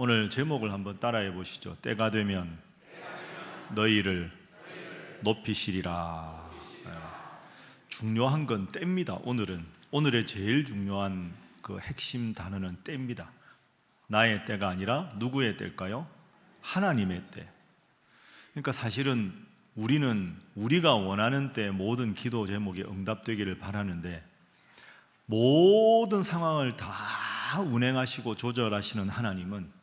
오늘 제목을 한번 따라해 보시죠. 때가 되면 너희를 높이시리라. 중요한 건 때입니다. 오늘의 제일 중요한 그 핵심 단어는 때입니다. 나의 때가 아니라 누구의 때일까요? 하나님의 때. 그러니까 사실은 우리는 우리가 원하는 때 모든 기도 제목이 응답되기를 바라는데, 모든 상황을 다 운행하시고 조절하시는 하나님은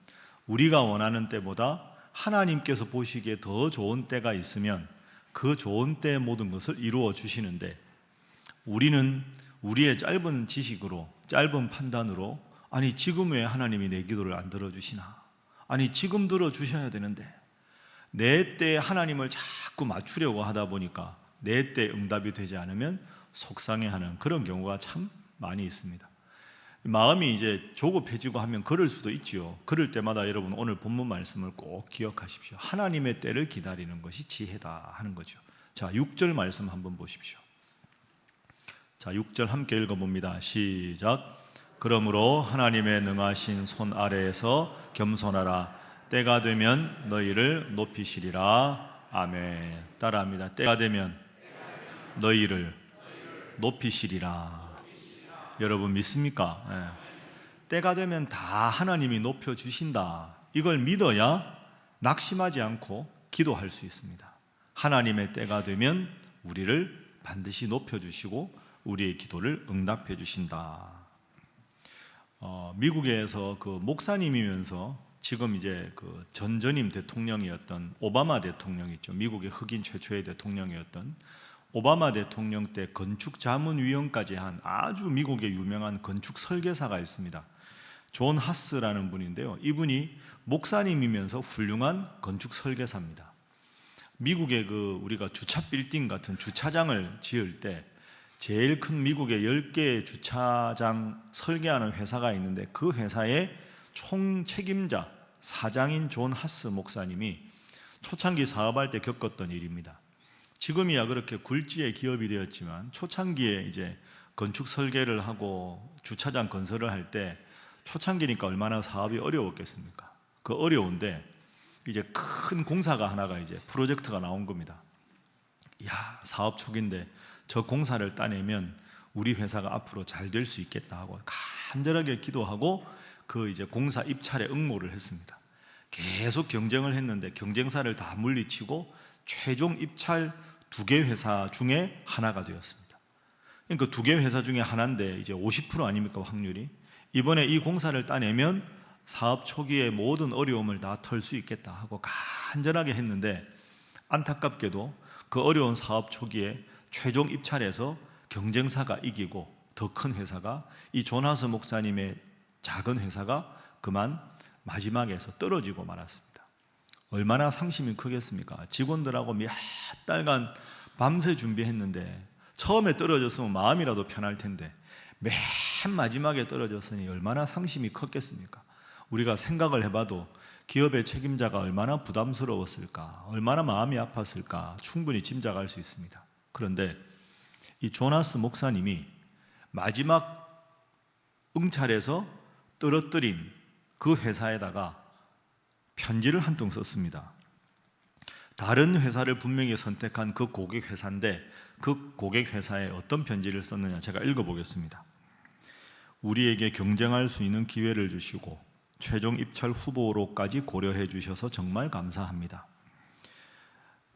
우리가 원하는 때보다 하나님께서 보시기에 더 좋은 때가 있으면 그 좋은 때의 모든 것을 이루어 주시는데, 우리는 우리의 짧은 지식으로, 짧은 판단으로, 아니 지금 왜 하나님이 내 기도를 안 들어주시나, 아니 지금 들어주셔야 되는데, 내 때에 하나님을 자꾸 맞추려고 하다 보니까 내 때 응답이 되지 않으면 속상해하는 그런 경우가 참 많이 있습니다. 마음이 이제 조급해지고 하면 그럴 수도 있지요. 그럴 때마다 여러분 오늘 본문 말씀을 꼭 기억하십시오. 하나님의 때를 기다리는 것이 지혜다 하는 거죠. 자, 6절 말씀 한번 보십시오. 자, 6절 함께 읽어봅니다. 시작. 그러므로 하나님의 능하신 손 아래에서 겸손하라. 때가 되면 너희를 높이시리라. 아멘. 따라합니다. 때가 되면 너희를 높이시리라. 여러분 믿습니까? 네. 때가 되면 다 하나님이 높여주신다. 이걸 믿어야 낙심하지 않고 기도할 수 있습니다. 하나님의 때가 되면 우리를 반드시 높여주시고 우리의 기도를 응답해 주신다. 미국에서 그 목사님이면서 지금 이제 그 전임 대통령이었던 오바마 대통령이 있죠. 미국의 흑인 최초의 대통령이었던 오바마 대통령 때 건축자문위원까지 한 아주 미국의 유명한 건축 설계사가 있습니다. 존 하스라는 분인데요. 이분이 목사님이면서 훌륭한 건축 설계사입니다. 미국의 그 우리가 주차 빌딩 같은 주차장을 지을 때 제일 큰 미국의 10개의 주차장 설계하는 회사가 있는데, 그 회사의 총 책임자 사장인 존 하스 목사님이 초창기 사업할 때 겪었던 일입니다. 지금이야 그렇게 굴지의 기업이 되었지만 초창기에 이제 건축 설계를 하고 주차장 건설을 할 때 초창기니까 얼마나 사업이 어려웠겠습니까? 그 어려운데 이제 큰 공사가 하나가 이제 프로젝트가 나온 겁니다. 야, 사업 초기인데 저 공사를 따내면 우리 회사가 앞으로 잘 될 수 있겠다 하고 간절하게 기도하고 그 이제 공사 입찰에 응모를 했습니다. 계속 경쟁을 했는데 경쟁사를 다 물리치고 최종 입찰 2개 회사 중에 하나가 되었습니다. 그러니까 2개 회사 중에 하나인데 이제 50% 아닙니까 확률이? 이번에 이 공사를 따내면 사업 초기에 모든 어려움을 다 털 수 있겠다 하고 간절하게 했는데, 안타깝게도 그 어려운 사업 초기에 최종 입찰에서 경쟁사가 이기고 더 큰 회사가, 이 존하스 목사님의 작은 회사가 그만 마지막에서 떨어지고 말았습니다. 얼마나 상심이 크겠습니까? 직원들하고 몇 달간 밤새 준비했는데 처음에 떨어졌으면 마음이라도 편할 텐데 맨 마지막에 떨어졌으니 얼마나 상심이 컸겠습니까? 우리가 생각을 해봐도 기업의 책임자가 얼마나 부담스러웠을까, 얼마나 마음이 아팠을까 충분히 짐작할 수 있습니다. 그런데 이 조나스 목사님이 마지막 응찰에서 떨어뜨린 그 회사에다가 편지를 한 통 썼습니다. 다른 회사를 분명히 선택한 그 고객 회사인데 그 고객 회사에 어떤 편지를 썼느냐, 제가 읽어보겠습니다. 우리에게 경쟁할 수 있는 기회를 주시고 최종 입찰 후보로까지 고려해 주셔서 정말 감사합니다.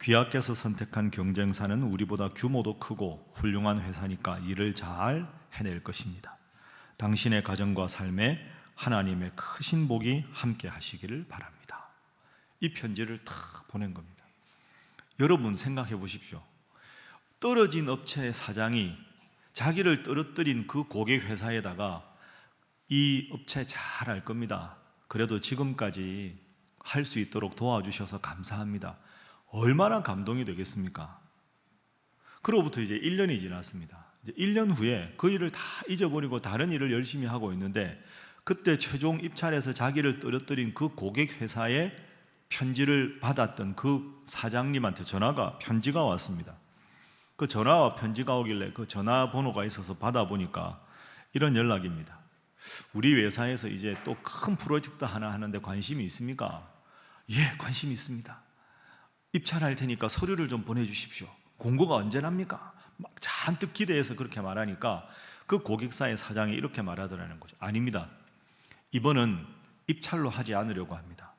귀하께서 선택한 경쟁사는 우리보다 규모도 크고 훌륭한 회사니까 일을 잘 해낼 것입니다. 당신의 가정과 삶에 하나님의 크신 복이 함께 하시기를 바랍니다. 이 편지를 탁 보낸 겁니다. 여러분 생각해 보십시오. 떨어진 업체의 사장이 자기를 떨어뜨린 그 고객 회사에다가 이 업체 잘 알 겁니다. 그래도 지금까지 할 수 있도록 도와주셔서 감사합니다. 얼마나 감동이 되겠습니까? 그로부터 이제 1년이 지났습니다. 이제 1년 후에 그 일을 다 잊어버리고 다른 일을 열심히 하고 있는데, 그때 최종 입찰에서 자기를 떨어뜨린 그 고객 회사의 편지를 받았던 그 사장님한테 편지가 왔습니다. 그 전화와 편지가 오길래 그 전화번호가 있어서 받아보니까 이런 연락입니다. 우리 회사에서 이제 또 큰 프로젝트 하나 하는데 관심이 있습니까? 예, 관심이 있습니다. 입찰할 테니까 서류를 좀 보내주십시오. 공고가 언제 납니까? 막 잔뜩 기대해서 그렇게 말하니까 그 고객사의 사장이 이렇게 말하더라는 거죠. 아닙니다. 이번은 입찰로 하지 않으려고 합니다.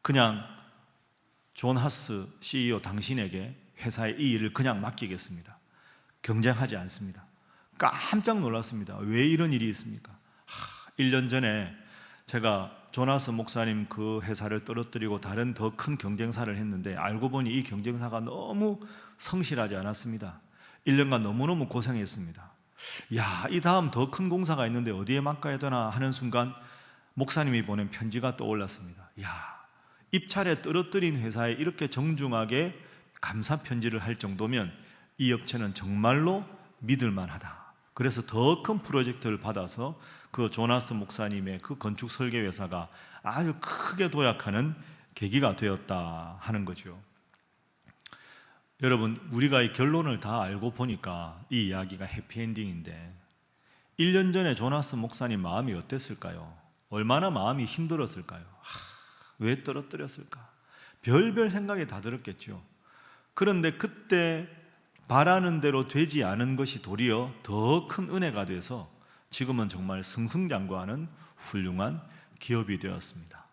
그냥 존 하스 CEO 당신에게 회사의 이 일을 그냥 맡기겠습니다. 경쟁하지 않습니다. 깜짝 놀랐습니다. 왜 이런 일이 있습니까? 1년 전에 제가 조나스 목사님 그 회사를 떨어뜨리고 다른 더 큰 경쟁사를 했는데 알고 보니 이 경쟁사가 너무 성실하지 않았습니다. 1년간 너무너무 고생했습니다. 야, 이 다음 더 큰 공사가 있는데 어디에 맡겨야 되나 하는 순간 목사님이 보낸 편지가 떠올랐습니다. 야, 입찰에 떨어뜨린 회사에 이렇게 정중하게 감사 편지를 할 정도면 이 업체는 정말로 믿을 만하다. 그래서 더 큰 프로젝트를 받아서 그 조나스 목사님의 그 건축 설계 회사가 아주 크게 도약하는 계기가 되었다 하는 거죠. 여러분, 우리가 이 결론을 다 알고 보니까 이 이야기가 해피엔딩인데 1년 전에 조나스 목사님 마음이 어땠을까요? 얼마나 마음이 힘들었을까요? 왜 떨어뜨렸을까? 별별 생각이 다 들었겠죠. 그런데 그때 바라는 대로 되지 않은 것이 도리어 더 큰 은혜가 돼서 지금은 정말 승승장구하는 훌륭한 기업이 되었습니다.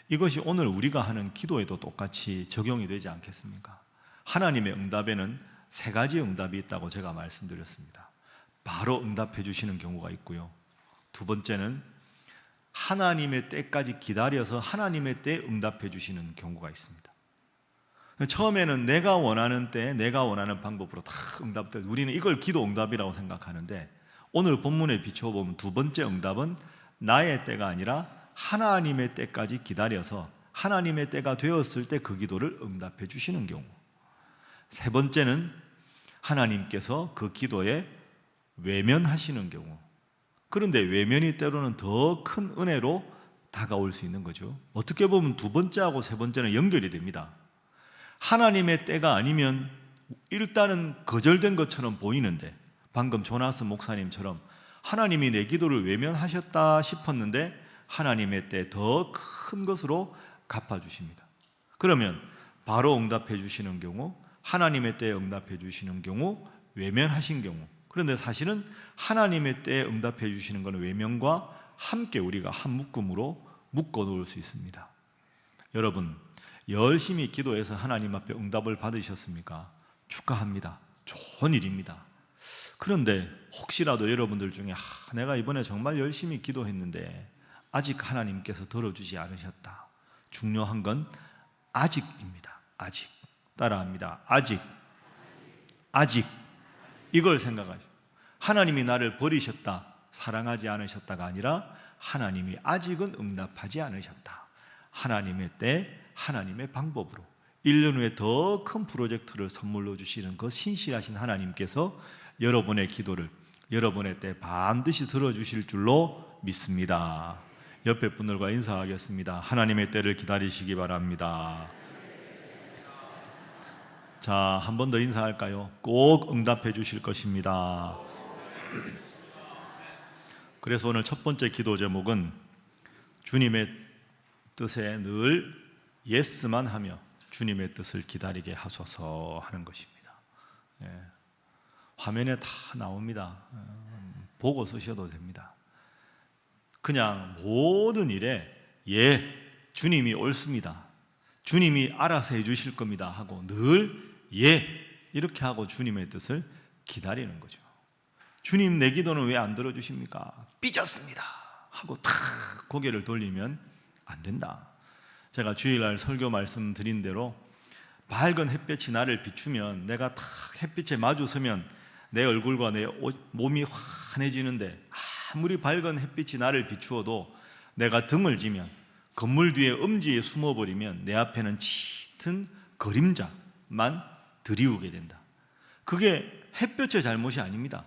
이것이 오늘 우리가 하는 기도에도 똑같이 적용이 되지 않겠습니까? 하나님의 응답에는 3가지 응답이 있다고 제가 말씀드렸습니다. 바로 응답해 주시는 경우가 있고요. 2번째는 하나님의 때까지 기다려서 하나님의 때에 응답해 주시는 경우가 있습니다. 처음에는 내가 원하는 때에 내가 원하는 방법으로 다 응답될, 우리는 이걸 기도 응답이라고 생각하는데 오늘 본문에 비춰보면 2번째 응답은 나의 때가 아니라 하나님의 때까지 기다려서 하나님의 때가 되었을 때 그 기도를 응답해 주시는 경우, 3번째는 하나님께서 그 기도에 외면하시는 경우. 그런데 외면이 때로는 더 큰 은혜로 다가올 수 있는 거죠. 어떻게 보면 2번째하고 3번째는 연결이 됩니다. 하나님의 때가 아니면 일단은 거절된 것처럼 보이는데 방금 조나스 목사님처럼 하나님이 내 기도를 외면하셨다 싶었는데 하나님의 때 더 큰 것으로 갚아주십니다. 그러면 바로 응답해 주시는 경우, 하나님의 때에 응답해 주시는 경우, 외면하신 경우. 그런데 사실은 하나님의 때에 응답해 주시는 것은 외면과 함께 우리가 한 묶음으로 묶어 놓을 수 있습니다. 여러분, 열심히 기도해서 하나님 앞에 응답을 받으셨습니까? 축하합니다. 좋은 일입니다. 그런데 혹시라도 여러분들 중에 내가 이번에 정말 열심히 기도했는데 아직 하나님께서 들어주지 않으셨다. 중요한 건 아직입니다. 아직. 따라합니다. 아직. 이걸 생각하죠. 하나님이 나를 버리셨다, 사랑하지 않으셨다가 아니라 하나님이 아직은 응답하지 않으셨다. 하나님의 때, 하나님의 방법으로 1년 후에 더 큰 프로젝트를 선물로 주시는 그 신실하신 하나님께서 여러분의 기도를 여러분의 때 반드시 들어주실 줄로 믿습니다. 옆에 분들과 인사하겠습니다. 하나님의 때를 기다리시기 바랍니다. 자, 한 번 더 인사할까요? 꼭 응답해 주실 것입니다. 그래서 오늘 첫 번째 기도 제목은 주님의 뜻에 늘 예스만 하며 주님의 뜻을 기다리게 하소서 하는 것입니다. 화면에 다 나옵니다. 보고 쓰셔도 됩니다. 그냥 모든 일에 예, 주님이 옳습니다, 주님이 알아서 해주실 겁니다 하고 늘 예, 이렇게 하고 주님의 뜻을 기다리는 거죠. 주님, 내 기도는 왜 안 들어주십니까? 삐졌습니다 하고 탁 고개를 돌리면 안 된다. 제가 주일날 설교 말씀드린 대로 밝은 햇볕이 나를 비추면 내가 탁 햇빛에 마주 서면 내 얼굴과 내 몸이 환해지는데 아무리 밝은 햇빛이 나를 비추어도 내가 등을 지면 건물 뒤에 음지에 숨어버리면 내 앞에는 짙은 그림자만 드리우게 된다. 그게 햇볕의 잘못이 아닙니다.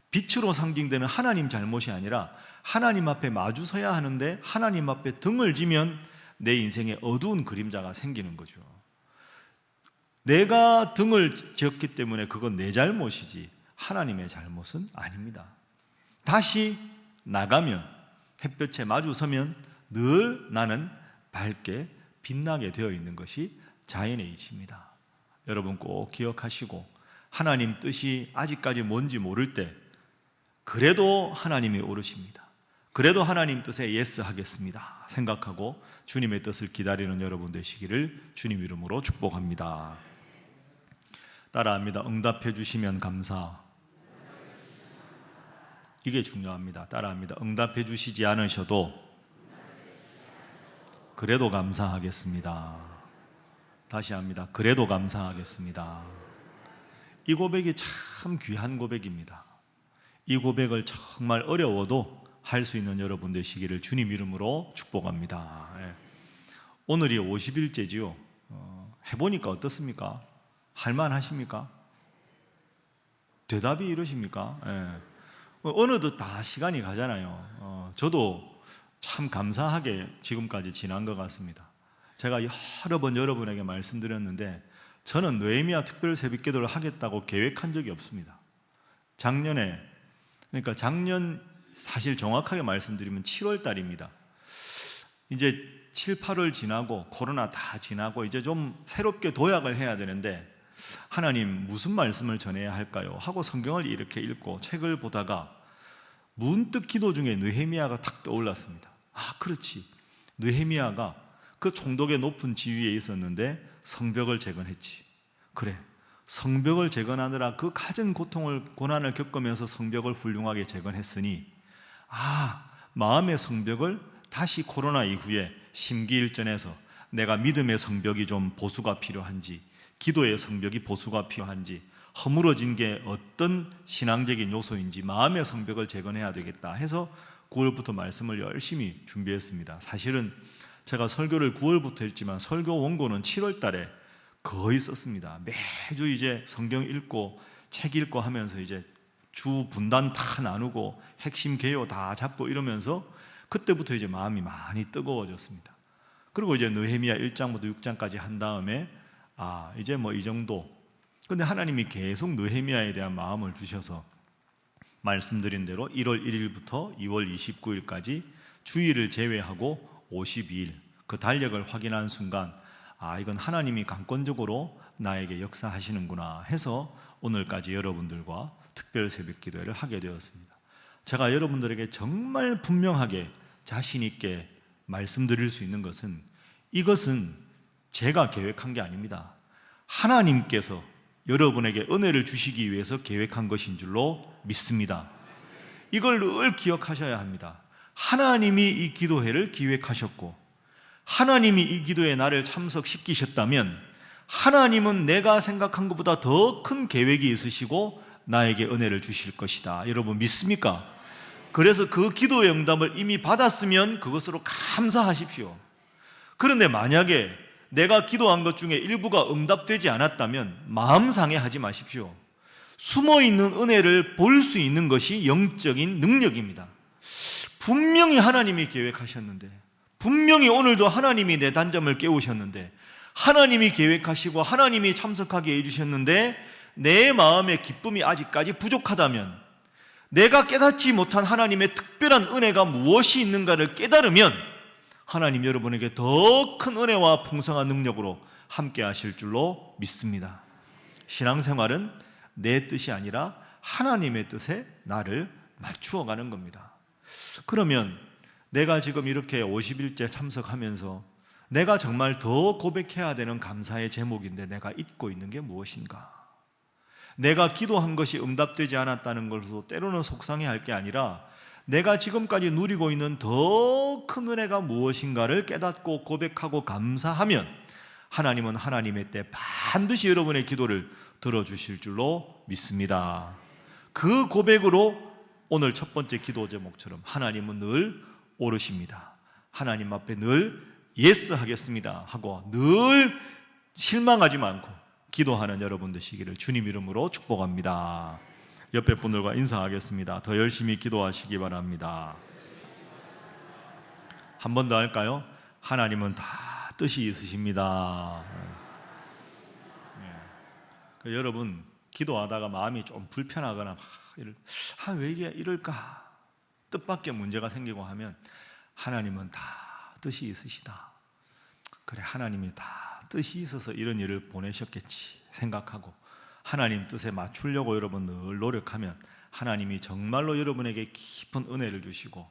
빛으로 상징되는 하나님 잘못이 아니라 하나님 앞에 마주 서야 하는데 하나님 앞에 등을 지면 내 인생에 어두운 그림자가 생기는 거죠. 내가 등을 지었기 때문에 그건 내 잘못이지 하나님의 잘못은 아닙니다. 다시 나가면, 햇볕에 마주 서면 늘 나는 밝게 빛나게 되어 있는 것이 자연의 이치입니다. 여러분 꼭 기억하시고, 하나님 뜻이 아직까지 뭔지 모를 때 그래도 하나님이 옳으십니다. 그래도 하나님 뜻에 예스 하겠습니다 생각하고 주님의 뜻을 기다리는 여러분 되시기를 주님 이름으로 축복합니다. 따라합니다. 응답해 주시면 감사. 이게 중요합니다. 따라합니다. 응답해 주시지 않으셔도 그래도 감사하겠습니다. 다시 합니다. 그래도 감사하겠습니다. 이 고백이 참 귀한 고백입니다. 이 고백을 정말 어려워도 할 수 있는 여러분 되시기를 주님 이름으로 축복합니다. 오늘이 50일째지요. 해보니까 어떻습니까? 할만하십니까? 대답이 이러십니까? 어느덧 다 시간이 가잖아요. 저도 참 감사하게 지금까지 지난 것 같습니다. 제가 여러 번 여러분에게 말씀드렸는데 저는 느헤미야 특별 새벽기도를 하겠다고 계획한 적이 없습니다. 작년에, 그러니까 작년 사실 정확하게 말씀드리면 7월 달입니다. 이제 7, 8월 지나고 코로나 다 지나고 이제 좀 새롭게 도약을 해야 되는데 하나님 무슨 말씀을 전해야 할까요? 하고 성경을 이렇게 읽고 책을 보다가 문득 기도 중에 느헤미야가 탁 떠올랐습니다. 아, 그렇지. 느헤미야가 그 총독의 높은 지위에 있었는데 성벽을 재건했지. 그래, 성벽을 재건하느라 그 갖은 고통을, 고난을 겪으면서 성벽을 훌륭하게 재건했으니 마음의 성벽을 다시 코로나 이후에 심기일전에서 내가 믿음의 성벽이 좀 보수가 필요한지, 기도의 성벽이 보수가 필요한지, 허물어진 게 어떤 신앙적인 요소인지 마음의 성벽을 재건해야 되겠다 해서 9월부터 말씀을 열심히 준비했습니다. 사실은 제가 설교를 9월부터 했지만 설교 원고는 7월 달에 거의 썼습니다. 매주 이제 성경 읽고 책 읽고 하면서 이제 주 분단 다 나누고 핵심 개요 다 잡고 이러면서 그때부터 이제 마음이 많이 뜨거워졌습니다. 그리고 이제 느헤미야 1장부터 6장까지 한 다음에 이제 뭐 이 정도. 근데 하나님이 계속 느헤미야에 대한 마음을 주셔서 말씀드린 대로 1월 1일부터 2월 29일까지 주일을 제외하고 52일 그 달력을 확인한 순간 이건 하나님이 강권적으로 나에게 역사하시는구나 해서 오늘까지 여러분들과 특별 새벽 기도회를 하게 되었습니다. 제가 여러분들에게 정말 분명하게 자신 있게 말씀드릴 수 있는 것은 이것은 제가 계획한 게 아닙니다. 하나님께서 여러분에게 은혜를 주시기 위해서 계획한 것인 줄로 믿습니다. 이걸 늘 기억하셔야 합니다. 하나님이 이 기도회를 기획하셨고 하나님이 이 기도에 나를 참석시키셨다면 하나님은 내가 생각한 것보다 더 큰 계획이 있으시고 나에게 은혜를 주실 것이다. 여러분 믿습니까? 그래서 그 기도의 응답을 이미 받았으면 그것으로 감사하십시오. 그런데 만약에 내가 기도한 것 중에 일부가 응답되지 않았다면 마음 상해하지 마십시오. 숨어있는 은혜를 볼 수 있는 것이 영적인 능력입니다. 분명히 하나님이 계획하셨는데, 분명히 오늘도 하나님이 내 단점을 깨우셨는데, 하나님이 계획하시고 하나님이 참석하게 해주셨는데 내 마음의 기쁨이 아직까지 부족하다면, 내가 깨닫지 못한 하나님의 특별한 은혜가 무엇이 있는가를 깨달으면 하나님 여러분에게 더 큰 은혜와 풍성한 능력으로 함께 하실 줄로 믿습니다. 신앙생활은 내 뜻이 아니라 하나님의 뜻에 나를 맞추어 가는 겁니다. 그러면 내가 지금 이렇게 50일째 참석하면서 내가 정말 더 고백해야 되는 감사의 제목인데 내가 잊고 있는 게 무엇인가? 내가 기도한 것이 응답되지 않았다는 것으로 때로는 속상해할 게 아니라 내가 지금까지 누리고 있는 더 큰 은혜가 무엇인가를 깨닫고 고백하고 감사하면 하나님은 하나님의 때 반드시 여러분의 기도를 들어주실 줄로 믿습니다. 그 고백으로 오늘 첫 번째 기도 제목처럼 하나님은 늘 오르십니다. 하나님 앞에 늘 예스 하겠습니다 하고 늘 실망하지 않고 기도하는 여러분 되시기를 주님 이름으로 축복합니다. 옆에 분들과 인사하겠습니다. 더 열심히 기도하시기 바랍니다. 한 번 더 할까요? 하나님은 다 뜻이 있으십니다. 여러분 기도하다가 마음이 좀 불편하거나 왜 이게 이럴까? 뜻밖의 문제가 생기고 하면 하나님은 다 뜻이 있으시다. 그래, 하나님이 다 뜻이 있어서 이런 일을 보내셨겠지 생각하고 하나님 뜻에 맞추려고 여러분 늘 노력하면 하나님이 정말로 여러분에게 깊은 은혜를 주시고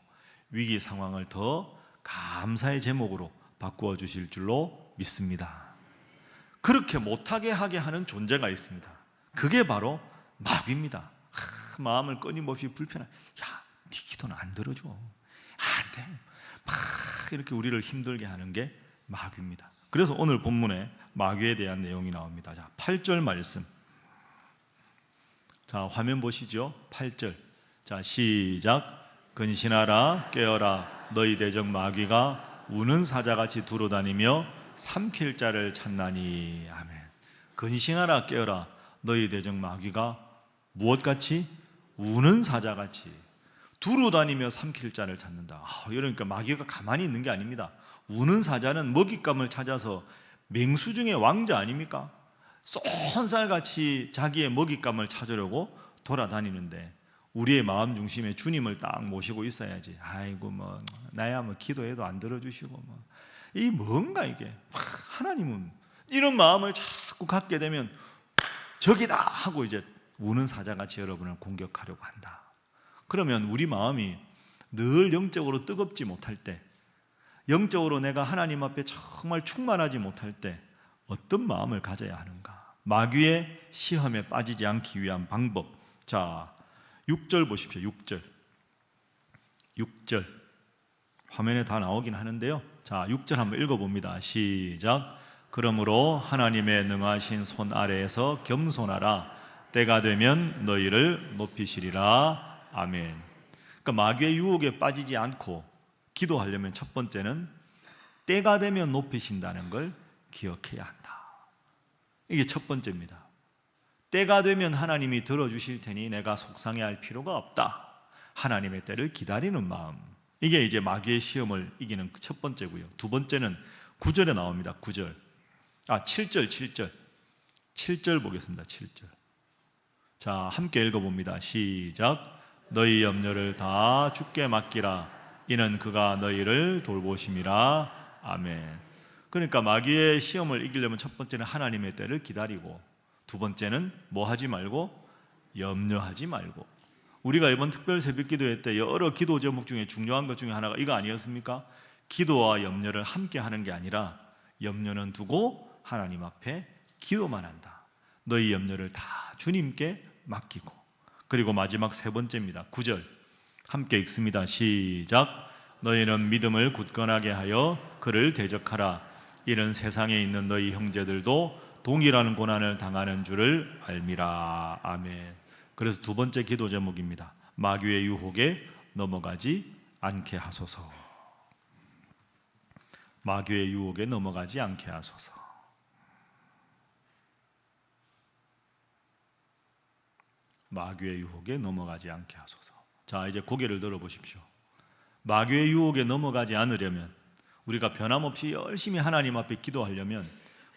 위기 상황을 더 감사의 제목으로 바꾸어 주실 줄로 믿습니다. 그렇게 못하게 하게 하는 존재가 있습니다. 그게 바로 마귀입니다. 마음을 끊임없이 불편한, 야, 네 기도는 안 들어줘, 안 돼, 막 이렇게 우리를 힘들게 하는 게 마귀입니다. 그래서 오늘 본문에 마귀에 대한 내용이 나옵니다. 자, 8절 말씀. 자, 화면 보시죠. 8절. 자, 시작. 근신하라, 깨어라, 너희 대적 마귀가 우는 사자같이 두루다니며 삼킬 자를 찾나니. 아멘. 근신하라, 깨어라, 너희 대적 마귀가 무엇같이? 우는 사자같이 두루다니며 삼킬 자를 찾는다. 그러니까 마귀가 가만히 있는 게 아닙니다. 우는 사자는 먹잇감을 찾아서 맹수 중에 왕자 아닙니까? 쏜살같이 자기의 먹잇감을 찾으려고 돌아다니는데 우리의 마음 중심에 주님을 딱 모시고 있어야지. 아이고 뭐 나야 뭐 기도해도 안 들어주시고 뭐 이 뭔가 이게 하나님은 이런 마음을 자꾸 갖게 되면 저기다 하고 이제 우는 사자같이 여러분을 공격하려고 한다. 그러면 우리 마음이 늘 영적으로 뜨겁지 못할 때, 영적으로 내가 하나님 앞에 정말 충만하지 못할 때 어떤 마음을 가져야 하는가? 마귀의 시험에 빠지지 않기 위한 방법. 자, 6절 보십시오. 6절 화면에 다 나오긴 하는데요. 자, 6절 한번 읽어봅니다. 시작. 그러므로 하나님의 능하신 손 아래에서 겸손하라. 때가 되면 너희를 높이시리라. 아멘. 그러니까 마귀의 유혹에 빠지지 않고 기도하려면 첫 번째는 때가 되면 높이신다는 걸 기억해야 한다. 이게 첫 번째입니다. 때가 되면 하나님이 들어주실 테니 내가 속상해할 필요가 없다. 하나님의 때를 기다리는 마음. 이게 이제 마귀의 시험을 이기는 첫 번째고요. 두 번째는 9절에 나옵니다. 9절. 7절 보겠습니다. 7절. 자, 함께 읽어봅니다. 시작. 너희 염려를 다 주께 맡기라. 이는 그가 너희를 돌보심이라. 아멘. 그러니까 마귀의 시험을 이기려면 첫 번째는 하나님의 때를 기다리고, 두 번째는 뭐 하지 말고? 염려하지 말고. 우리가 이번 특별 새벽기도회 때 여러 기도 제목 중에 중요한 것 중에 하나가 이거 아니었습니까? 기도와 염려를 함께 하는 게 아니라 염려는 두고 하나님 앞에 기도만 한다. 너희 염려를 다 주님께 맡기고. 그리고 마지막 세 번째입니다. 9절 함께 읽습니다. 시작. 너희는 믿음을 굳건하게 하여 그를 대적하라. 이는 세상에 있는 너희 형제들도 동일한 고난을 당하는 줄을 알미라. 아멘. 그래서 두 번째 기도 제목입니다. 마귀의 유혹에 넘어가지 않게 하소서. 마귀의 유혹에 넘어가지 않게 하소서. 마귀의 유혹에 넘어가지 않게 하소서. 자, 이제 고개를 들어 보십시오. 마귀의 유혹에 넘어가지 않으려면, 우리가 변함없이 열심히 하나님 앞에 기도하려면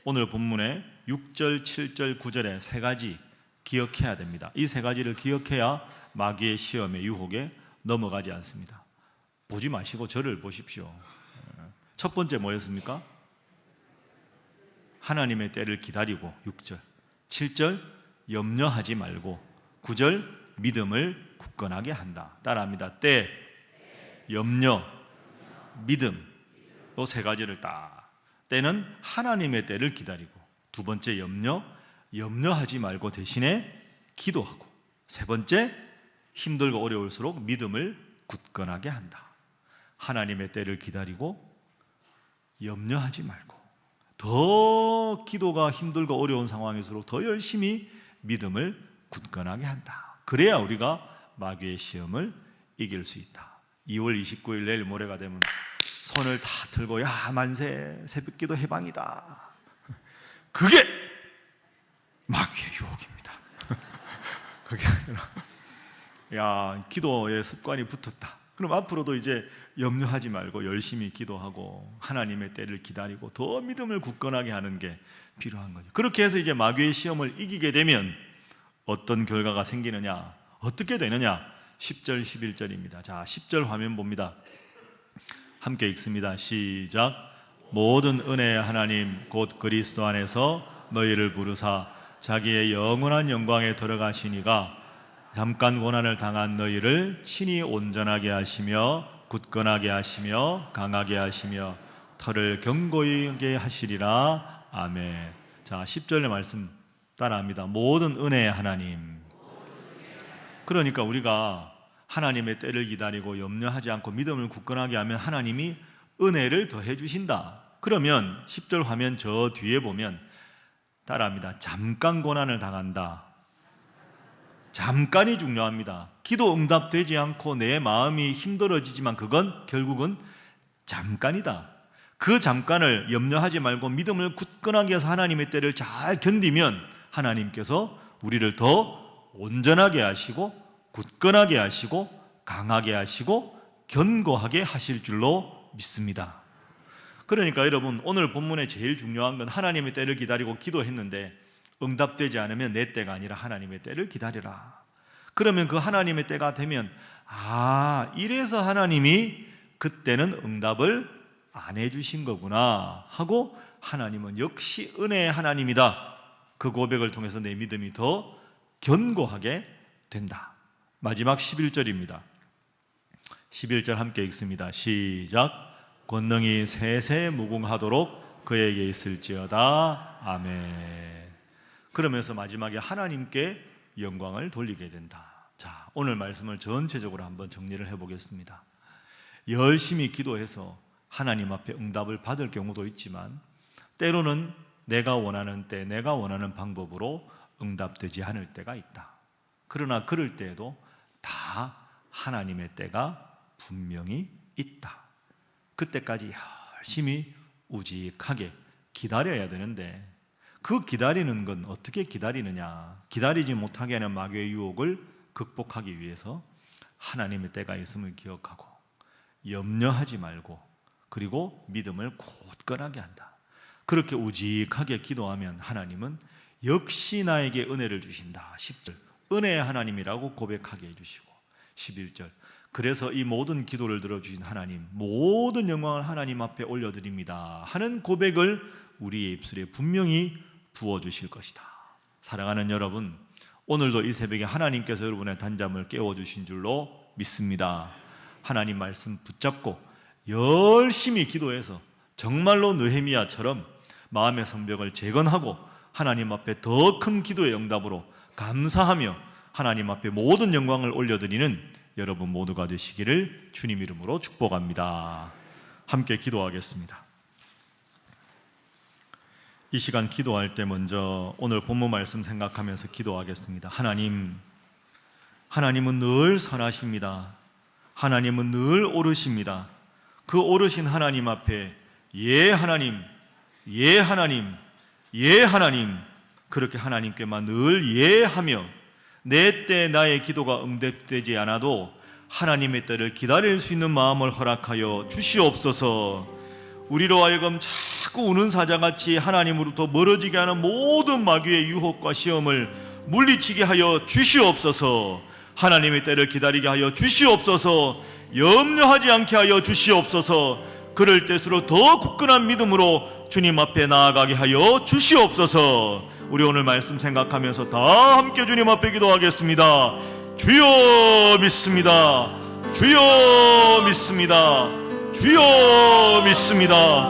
오늘 본문에 6절, 7절, 9절에 세 가지 기억해야 됩니다. 이 세 가지를 기억해야 마귀의 시험의 유혹에 넘어가지 않습니다. 보지 마시고 저를 보십시오. 첫 번째 뭐였습니까? 하나님의 때를 기다리고 6절, 7절 염려하지 말고 9절 믿음을 굳건하게 한다. 따라합니다. 때, 염려, 믿음, 이 세 가지를 딱. 때는 하나님의 때를 기다리고, 두 번째 염려하지 말고 대신에 기도하고, 세 번째 힘들고 어려울수록 믿음을 굳건하게 한다. 하나님의 때를 기다리고 염려하지 말고 더 기도가 힘들고 어려운 상황일수록 더 열심히 믿음을 굳건하게 한다. 그래야 우리가 마귀의 시험을 이길 수 있다. 2월 29일 내일 모레가 되면 손을 다 들고 야 만세 새벽기도 해방이다. 그게 마귀의 유혹입니다. 그게 아니라 야 기도의 습관이 붙었다. 그럼 앞으로도 이제 염려하지 말고 열심히 기도하고 하나님의 때를 기다리고 더 믿음을 굳건하게 하는 게 필요한 거죠. 그렇게 해서 이제 마귀의 시험을 이기게 되면 어떤 결과가 생기느냐? 어떻게 되느냐? 10절 11절입니다. 자, 10절 화면 봅니다. 함께 읽습니다. 시작. 모든 은혜의 하나님 곧 그리스도 안에서 너희를 부르사 자기의 영원한 영광에 들어가시니가 잠깐 고난을 당한 너희를 친히 온전하게 하시며 굳건하게 하시며 강하게 하시며 털을 견고하게 하시리라. 아멘. 자, 10절의 말씀 따라합니다. 모든 은혜의 하나님. 그러니까 우리가 하나님의 때를 기다리고 염려하지 않고 믿음을 굳건하게 하면 하나님이 은혜를 더해 주신다. 그러면 10절 화면 저 뒤에 보면 따라합니다. 잠깐 고난을 당한다. 잠깐이 중요합니다. 기도 응답되지 않고 내 마음이 힘들어지지만 그건 결국은 잠깐이다. 그 잠깐을 염려하지 말고 믿음을 굳건하게 해서 하나님의 때를 잘 견디면 하나님께서 우리를 더 온전하게 하시고 굳건하게 하시고 강하게 하시고 견고하게 하실 줄로 믿습니다. 그러니까 여러분, 오늘 본문에 제일 중요한 건 하나님의 때를 기다리고 기도했는데 응답되지 않으면 내 때가 아니라 하나님의 때를 기다리라. 그러면 그 하나님의 때가 되면 이래서 하나님이 그때는 응답을 안 해주신 거구나 하고 하나님은 역시 은혜의 하나님이다. 그 고백을 통해서 내 믿음이 더 견고하게 된다. 마지막 11절입니다. 11절 함께 읽습니다. 시작. 권능이 세세 무궁하도록 그에게 있을지어다. 아멘. 그러면서 마지막에 하나님께 영광을 돌리게 된다. 자, 오늘 말씀을 전체적으로 한번 정리를 해보겠습니다. 열심히 기도해서 하나님 앞에 응답을 받을 경우도 있지만 때로는 내가 원하는 때, 내가 원하는 방법으로 응답되지 않을 때가 있다. 그러나 그럴 때에도 다 하나님의 때가 분명히 있다. 그때까지 열심히 우직하게 기다려야 되는데 그 기다리는 건 어떻게 기다리느냐? 기다리지 못하게 하는 마귀의 유혹을 극복하기 위해서 하나님의 때가 있음을 기억하고 염려하지 말고 그리고 믿음을 굳건하게 한다. 그렇게 우직하게 기도하면 하나님은 역시 나에게 은혜를 주신다. 10절 은혜의 하나님이라고 고백하게 해주시고 11절 그래서 이 모든 기도를 들어주신 하나님, 모든 영광을 하나님 앞에 올려드립니다 하는 고백을 우리의 입술에 분명히 부어주실 것이다. 사랑하는 여러분, 오늘도 이 새벽에 하나님께서 여러분의 단잠을 깨워주신 줄로 믿습니다. 하나님 말씀 붙잡고 열심히 기도해서 정말로 느헤미야처럼 마음의 성벽을 재건하고 하나님 앞에 더 큰 기도의 응답으로 감사하며 하나님 앞에 모든 영광을 올려드리는 여러분 모두가 되시기를 주님 이름으로 축복합니다. 함께 기도하겠습니다. 이 시간 기도할 때 먼저 오늘 본문 말씀 생각하면서 기도하겠습니다. 하나님은 늘 선하십니다. 하나님은 늘 옳으십니다. 그 옳으신 하나님 앞에 예 하나님, 예 하나님, 예 하나님 그렇게 하나님께만 늘 예하며 내 때 나의 기도가 응답되지 않아도 하나님의 때를 기다릴 수 있는 마음을 허락하여 주시옵소서. 우리로 하여금 자꾸 우는 사자같이 하나님으로부터 멀어지게 하는 모든 마귀의 유혹과 시험을 물리치게 하여 주시옵소서. 하나님의 때를 기다리게 하여 주시옵소서. 염려하지 않게 하여 주시옵소서. 그럴 때일수록 더 굳건한 믿음으로 주님 앞에 나아가게 하여 주시옵소서. 우리 오늘 말씀 생각하면서 다 함께 주님 앞에 기도하겠습니다. 주여 믿습니다. 주여 믿습니다. 주여 믿습니다.